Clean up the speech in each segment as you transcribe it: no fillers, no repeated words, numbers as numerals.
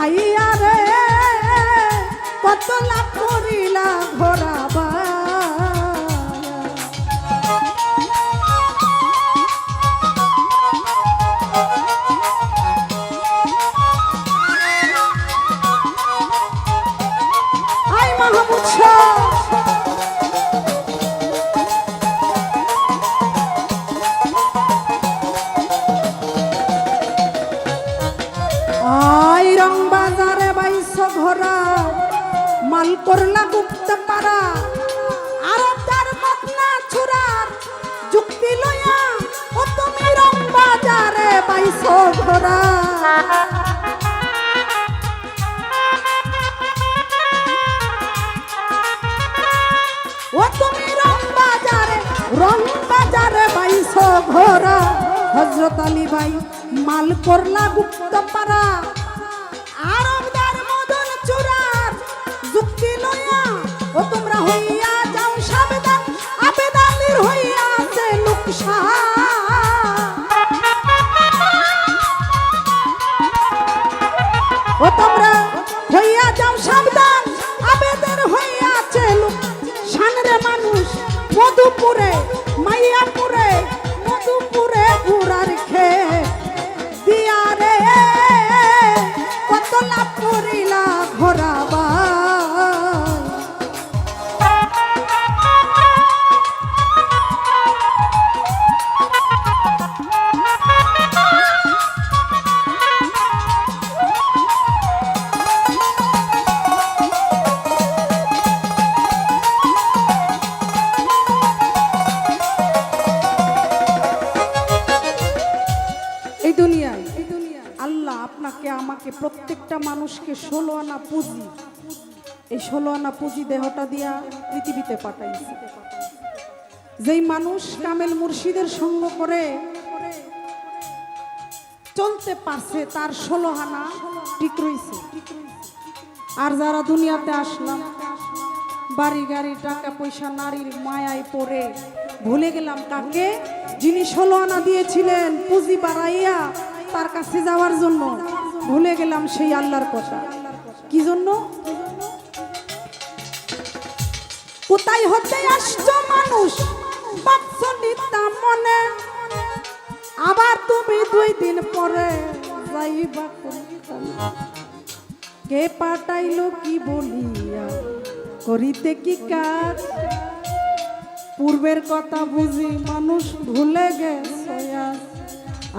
বারাইয়া রে কত লাভ করিলা ঘোরাবা আই মাহমুদ শাহ মাল করলা গুপ্ত পারা আর তার মতনা ছুরার যুক্তি লয়া ও তুমি রং বাজারে বাইছো ঘোরা ও তুমি রং বাজারে বাইছো ঘোরা হযরত আলী ভাই মাল করলা গুপ্ত পারা আর যুক্তি লয়া ও তোমরা হইয়া যাও সাবধান আবেদালির হইয়া আছে লোকসান ও তোমরা হইয়া যাও সাবধান আবেদের হইয়া আছে লোকসান রে মানুষ মধুপুরে মাইয়াপুরে মধুপুরে ঘুরার খেয়ে দিয়া রে কত লাভ করিলা ঘোরাবা আমাকে প্রত্যেকটা মানুষকে 16 আনা পুঁজি এই 16 আনা পুঁজি দেহটা দিয়া পৃথিবীতে পাঠাইছে যেই মানুষ কামেল মুর্শিদের সঙ্গ করে চলতে পারছে তার 16 আনা ঠিক রইছে আর যারা দুনিয়াতে আসলাম বাড়ি গাড়ি টাকা পয়সা নারীর মায়ায় পড়ে ভুলে গেলাম কাকে যিনি 16 আনা দিয়েছিলেন পুঁজি বাড়াইয়া তার কাছে যাওয়ার জন্য ভুলে গেলাম সেই আল্লাহর কথা কি জন্য কোথায় হতে আসছো মানুষ বাচ্চা নিতাম মনে আবার তুমি 2 দিন পরে যাইবা কে পাঠাইলো কি বলিয়া করিতে কি কাজ পূর্বের কথা বুঝি মানুষ ভুলে গেছে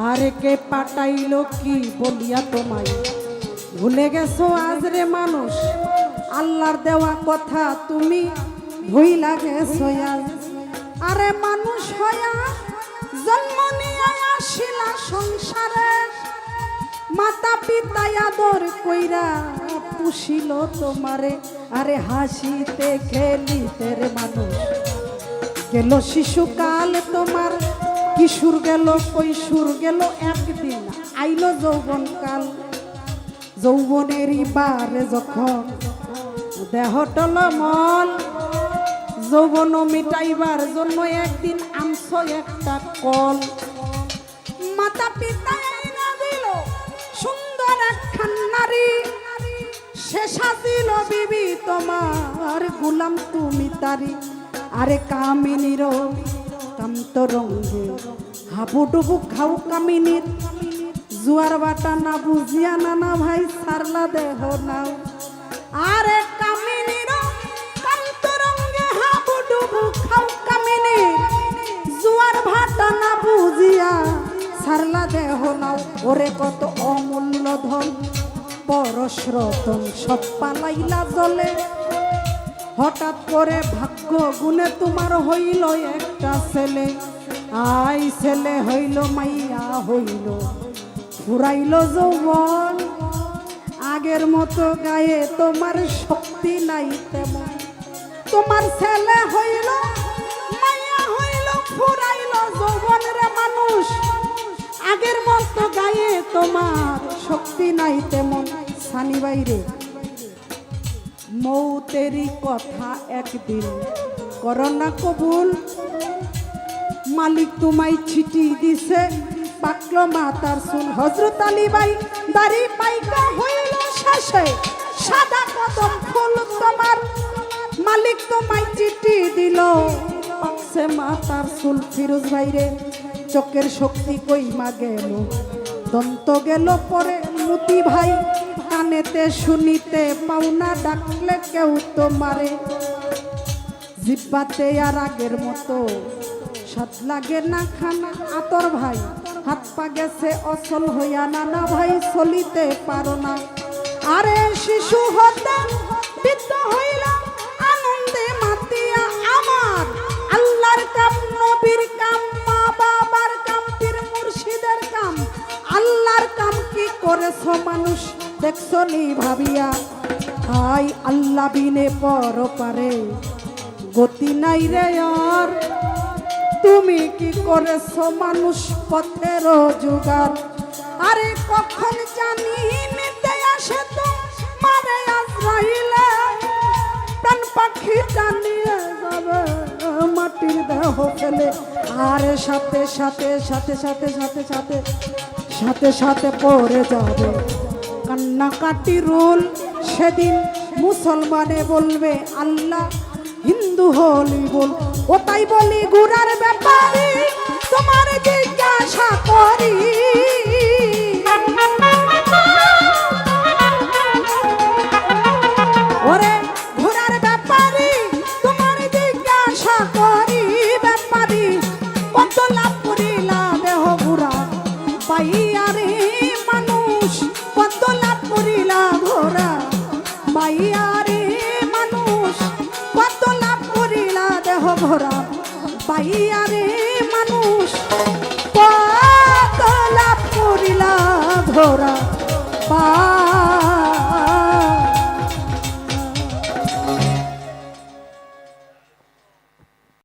আরে কে পাঠাইলো কি বলিয়া তোমায় ভুলে গেছো আজ রে মানুষ আল্লাহর দেওয়া কথা তুমি ভুইলা গেছো আজ আরে মানুষ হইয়া জন্ম নিয়ে আসিলা সংসারে মাতা পিতা আদর কইরা পুষিল তোমারে আরে হাসিতে খেলিতে রে মানুষ গেল শিশুকাল তোমার কিশোর গেল কৈশোর গেল একদিন আইলো যৌবনকাল যৌবনেরই বারে যখন দেহ টলমল যৌবন মিটাইবার জন্য একদিন আমছো একটা কল মাতা পিতা আইনা দিল সুন্দর একখান নারী সে সাজিল বিবি তোমার গোলাম তুমি তারি আরে কামিনীর কান্তরঙ্গে হাবুডুবু খাও কামিনীর জুয়ার বাটা না বুঝিয়া নানা ভাই সারলা দেহ নাও আরে কামিনীর কান্তরঙ্গে হাবুডুবু খাও কামিনীর জুয়ার ভাটা না বুঝিয়া সারলা দেহ নাও ওরে কত অমূল্য ধন পরশ রতন সব পালাইলা জলে হঠাৎ করে ভাগ্য গুণে তোমার হইল একটা ছেলে আই ছেলে হইল মাইয়া হইল ফুরাইল যৌবন আগের মতো গায়ে তোমার শক্তি নাই তেমন তোমার ছেলে হইল মাইয়া হইল ফুরাইল যৌবন রে মানুষ আগের মতো গায়ে তোমার শক্তি নাই তেমন সানি বাইরে মৌতেরই কথা একদিন করোনা কবুল মালিক তোমায় চিঠি দিছে পাকলো মাতার শুন হযরত আলী ভাই দাড়ি পাইকা হইল আসে সাদা কদম ফুল তোমার মালিক তোমায় চিঠি দিল পাকছে মাতার চুল ফিরোজ ভাইরে চোখের শক্তি কইমা গেল দন্ত গেল পরে মতি ভাই কানেতে শুনিতে পাওনা ডাকলে কেউ তো মারে জিব্বাতে আর আগের মতো স্বাদ লাগে না খানা আতর ভাই হাত পা গেছে অচল হইয়া নানা ভাই চলিতে পারো না আরে শিশু হতে বৃদ্ধ হইলাম আনন্দে মাতিয়া আমার আল্লাহর কাম নবীর কাম মা বাবার কাম পীর মুর্শিদের কাম আল্লাহর কাম কি করেছো মানুষ দেখছো নি ভাবিয়া হাই আল্লাহ বিনে পরপারে গতি নাই রে আর তুমি কি করেছো মানুষ পথের জোগাড় আরে কখন জানি নিতে আসে তো মারে আজরাইলে প্রাণ পাখি টানিয়ে যাবে মাটির দেহ ফেলে আর সাথে সাথে সাথে সাথে সাথে সাথে সাথে সাথে পড়ে যাবে কান্নাকাটি রোল সেদিন মুসলমানে বলবে আল্লাহ হিন্দু হলি বল ও তাই বলি গুড়ার ব্যাপারে তোমার জিজ্ঞাসা করি ওরে ঘোড়ার ব্যাপারে তোমার জিজ্ঞাসা করি ব্যাপারি কত লাভ করিলা দেহ ঘোড়া পাইয়ারে মানুষ কত লাভ করিলা ঘোড়া পাইয়ারে মানুষ কত লাভ করিলা দেহ ভরা পাইয়ারে মানুষ কত লাভ করিলা ভরা